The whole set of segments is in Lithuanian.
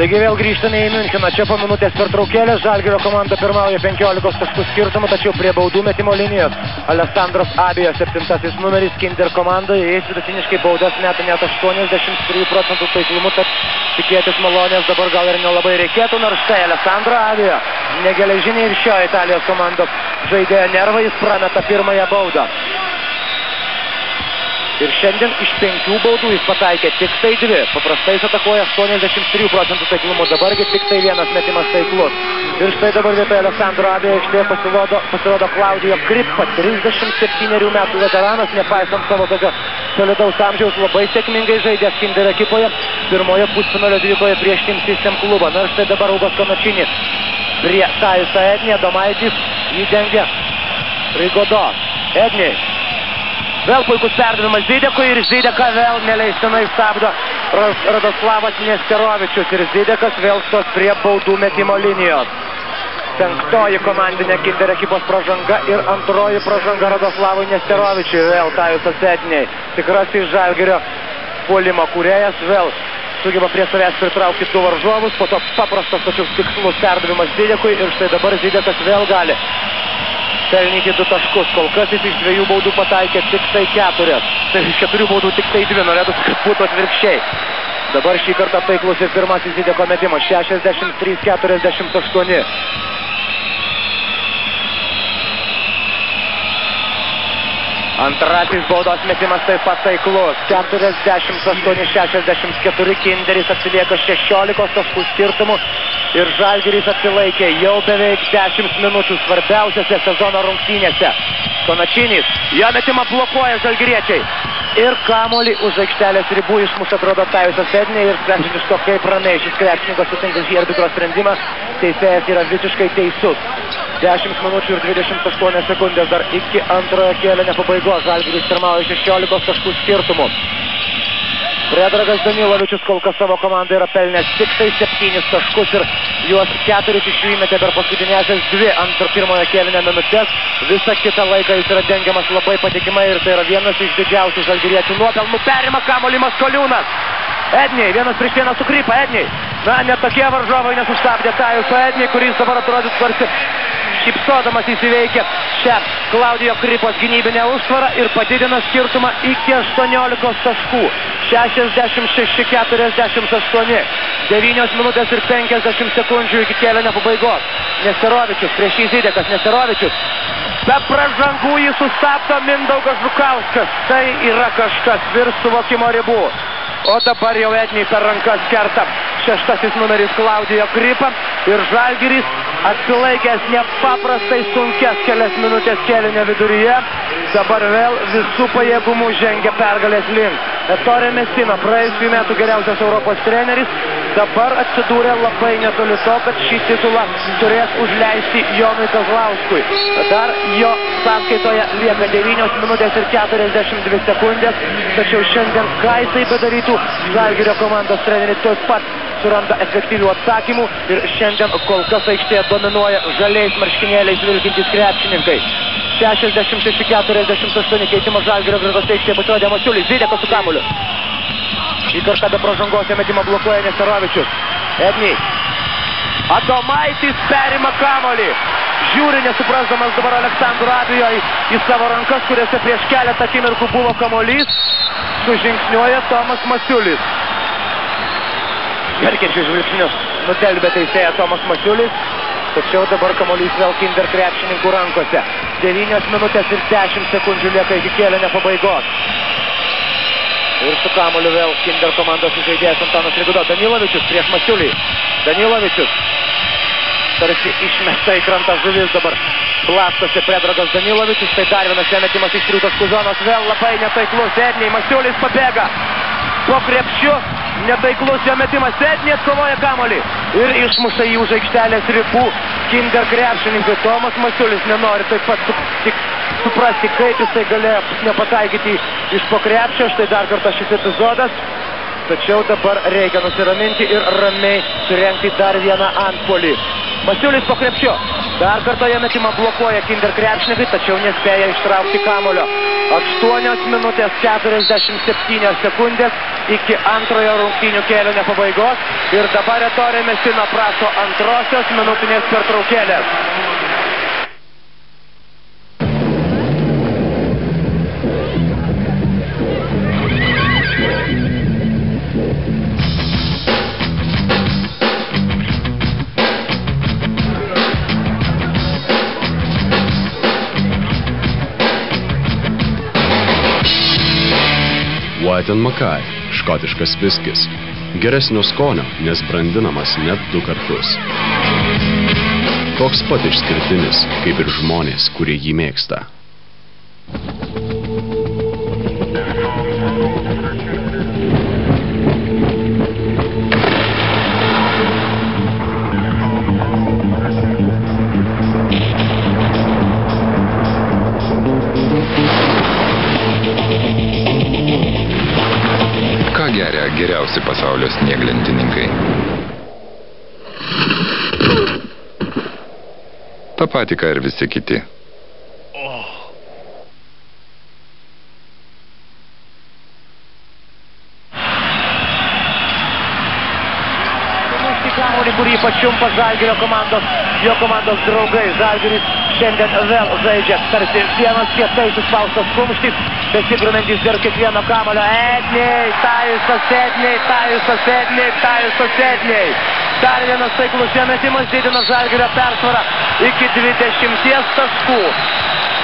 Taigi vėl grįžtame į Miuncheną. Čia po minutės pertraukėlės Žalgirio komanda pirmauja 15 taškų skirtumu, tačiau prie baudų metimo linijos Alessandras Abijo 7 numeris Kinder komandoje. Jais vidutiniškai baudas meta net 83% taiklumu, tad tikėtis malonės dabar gal ir nelabai reikėtų, nors štai Alessandro Abijo negeležiniai ir šio Italijos komandos žaidėjo nervai, jis prameta pirmąją baudą. Ir šiandien iš 5 baudų jis pataikė tik tai 2. Paprastai jis atakuoja 83% taiklumu, dabargi tik tai vienas metimas taiklus. Ir štai dabar vietoje Alessandro Abijo aikštėje pasirodo Claudio Crippa, 37 metų veteranas, nepaisant savo tokio solidaus amžiaus, labai sėkmingai žaidęs Kinder ekipoje pirmoje pusfinalio dvikoje prieš Team System klubą. Na ir štai dabar Ugas Konačini prie Tajuso Ednį, Adomaitis jį dengia Rygodo. Ednį. Vėl puikus perdavimas Zidekui ir Zideką vėl neleistinai stabdo Radoslavas Nesterovičius ir Zidekas vėl stos prie baudų metimo linijos. 5. komandinė Kinder ekipos pražanga ir 2. pražanga Radoslavui Nesterovičiui. Vėl Tajusas Edniai, tikrasis Žalgirio puolimo kūrėjas, vėl sugeba prie savęs pritraukti 2 varžovus, po to paprastas tačiau tikslus perdavimas Zidekui ir štai dabar Zidekas vėl gali pelnyti 2 taškus. Kol kas jis iš 2 baudų pataikė tik tai 4. Tai iš 4 baudų tik tai 2. Norėtųsi, kad būtų atvirkščiai. Dabar šį kartą taiklus ir pirmasis Zideko metimas. 63-48. Antrasis baudos metimas taip pat taiklus. 48-64. Kinderis atsilieka 16 taškų skirtumu. Ir Žalgiris atsilaikė jau beveik 10 minučių svarbiausiose sezono rungtynėse. Konačinis, jo metimą blokuoja žalgiriečiai. Ir kamuolį už aikštelės ribų išmuša atrodo Tajusas Ednė ir sprendžiant iš to, kaip ramiai šis krepšininkas sutinka šį arbitro sprendimą, teisėjas yra visiškai teisus. 10 minučių ir 28 sekundės dar iki antrojo kėlinio pabaigos. Žalgiris pirmauja 16 taškų skirtumu. Predragas Danilovičius kol kas savo komandai yra pelnęs tik tai 7 taškus ir juos 4 iš jų įmetė per paskutinėsias 2 antro pirmojo kėlinio minutės. Visą kitą laiką jis yra dengiamas labai patikimai ir tai yra vienas iš didžiausių žalgiriečių nuopelnų. Perima kamuolį Maskoliūnas. Edniai, 1-1 su Krypa. Edniai. Na, net tokie varžovai nesustabdė Tajuso Ednį, kuris dabar atrodytų tarsi šypsodamas įsiveikia šią Claudio Cripos gynybinę užtvarą ir padidina skirtumą iki 18 taškų. 66-48. 9 minutės ir 50 sekundžių iki kėlinio pabaigos. Nesterovičius, prieš jį Zidekas. Nesterovičius. Be pražangų jį sustabdo Mindaugas Žukauskas. Tai yra kažkas virš suvokimo ribų. O dabar jau Edniai per rankas kerta 6 numeris Claudio Crippa ir Žalgiris atsilaikęs nepaprastai sunkes kelias minutės kėlinio viduryje. Dabar vėl visų pajėgumų žengia pergalės link. Ettore Messina, praėjusių metų geriausias Europos treneris, dabar atsidūrė labai netoli to, kad šį titulą turės užleisti Jonui Kazlauskui. Dar jo sąskaitoje lieka 9 minutės ir 42 sekundės, tačiau šiandien ką jisai bedarytų, Žalgirio komandos treneris tuoj pat suranda efektyvių atsakymų ir šiandien kol kas aikštėje dominuoja žaliais marškinėliais vilkintys krepšininkai. 66-48 keitimo Žalgirio gretose aikštėje pasirodė Masiulis. Zidekas su kamuoliu. Šį kartą be pražangos metimą blokuoja Nesterovičius. Edniai. Adomaitis perima kamuolį. Žiūri nesuprasdamas dabar Aleksandro Abijo į savo rankas, kuriuose prieš keletą akimirkų buvo kamuolys. Sužingsniuoja Tomas Masiulis. Verkiančius žvilgsnius nutelbė teisėja Tomas Masiulis. Tačiau dabar kamuolys vėl Kinder krepšininkų rankose. 9 minutės ir 10 sekundžių lieka iki kėlinio pabaigos. Ir su kamuoliu vėl Kinder komandos žaidėjas Antanas Rygodo. Danilovičius prieš Masiulį. Danilovičius tarsi išmesta į krantą žuvis dabar. Blastosi Predragas Danilovičius. Tai dar vienas metimas iš 3 taškų zonos. Vėl labai netaiklus Edniai. Masiulis pabėga po krepšiu. Netaiklus jo metimas. Edniai atkovoja kamuolį ir išmuša jį už aikštelės ribų Kinder krepšininkai. Tomas Masiulis nenori taip pat tik suprasti, kaip jisai galėjo nepataikyti iš po krepšio. Štai dar kartą šis epizodas. Tačiau dabar reikia nusiraminti ir ramiai surengti dar vieną antpuolį. Masiulis po krepšio. Dar kartą jie metimą blokuoja Kinder krepšininkai, tačiau nespėja ištraukti kamulio. 8 minutės 47 sekundės iki antrojo rungtynių kėlinio pabaigos. Ir dabar Ettore Messina prašo antrosios minutinės pertraukėlės. White & Mackay, škotiškas viskis. Geresnio skonio, nes brandinamas net 2 kartus. Toks pat išskirtinis, kaip ir žmonės, kurie jį mėgsta. Geria geriausi pasaulio snieglentininkai. Ta pati, ką ir visi kiti. Kamuolį, kurį pačiumpa Žalgirio jo komandos draugai. Žalgiris šiandien vėl žaidžia tarsi vienas kietai suspaustas kumštis, besigrinantis dėl kiekvieno kamulio. Edniai, Tajus Edniai. Dar vienas taiklus metimas didina Žalgirio persvarą iki 20 taškų.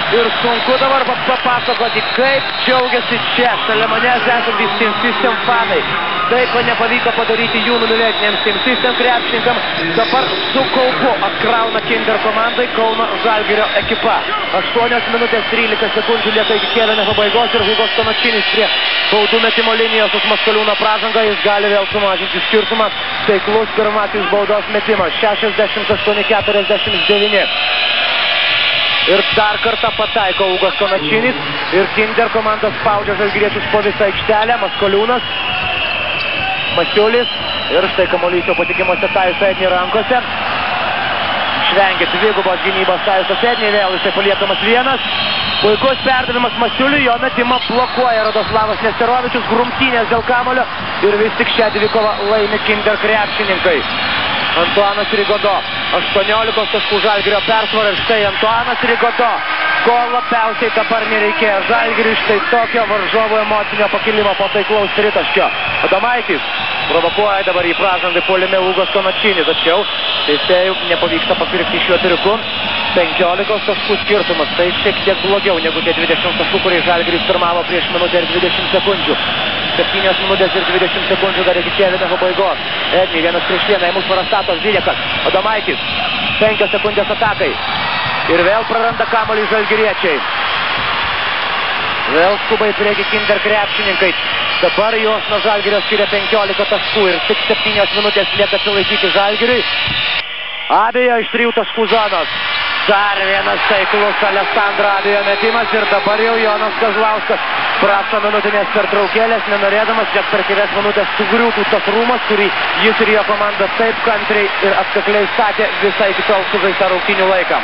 Ir sunku dabar papasakoti, kaip džiaugiasi čia, šalia manęs esantys Team System fanai. Tai, ko nepavyko padaryti jų numylėtiniams Team System krepšininkams, dabar su kaupu apkrauna Kinder komandai Kauno Žalgirio ekipa. 8 minutės 13 sekundžių lieka iki kėlinio pabaigos ir Hugos Konačinis prie baudų metimo linijos už Maskoliūno pražangą. Jis gali vėl sumažinti skirtumą. Taiklus pirmasis baudos metimas. 68-49. Ir dar kartą pataiko Hugos Konačinis ir Kinder komanda spaudžia žalgiriečius po visą aikštelę. Maskoliūnas, Masiulis ir štai kamuolys jau patikimuose Tajus Edniai rankose. Švengia dvigubos gynybos Tajus Edniai, vėl jisai paliekamas vienas. Puikus perdavimas Masiuliui, jo metimą blokuoja Radoslavas Nesterovičius, grumtynės dėl kamulio ir vis tik šią dvikovą laimi Kinder krepšininkai. Antuanas Rigodo, 18 taškų Žalgirio persvarą ir štai Antuanas Rigodo, ko labiausiai dabar nereikėjo Žalgiriui, štai tokio varžovų emocinio pakilimo po taiklaus tritaškio. Adomaitis provokuoja dabar į pražangą puolime Hugos Konačinį, tačiau teisėjų nepavyksta papirkti šiuo triuku. 15 taškų skirtumas, tai šiek tiek blogiau negu tie 20 taškų, kuriais Žalgiris pirmavo prieš minutę ir 20 sekundžių. 7 minutės ir 20 sekundžių dar iki kėlinio pabaigos. Edniai 1-1, įmus parastatos Zidekas. Adomaitis, 5 sekundės atakai. Ir vėl praranda kamuolį žalgiriečiai. Vėl skuba į priekį Kinder krepšininkai. Dabar jos nuo Žalgirio skiria 15 taškų ir tik 7 minutės lieka atsilaikyti Žalgiriui. Abejo iš 3 taškų zonos. Dar vienas taiklus Alessandro Abejo metimas ir dabar jau Jonas Kazlauskas prašo minutinės pertraukėlės, nenorėdamas, kad per kelias minutės sugriūtų tas rūmas, kurį jis ir jo komanda taip kantriai ir atkakliai statė visą iki tol sužaistą rungtynių laiką.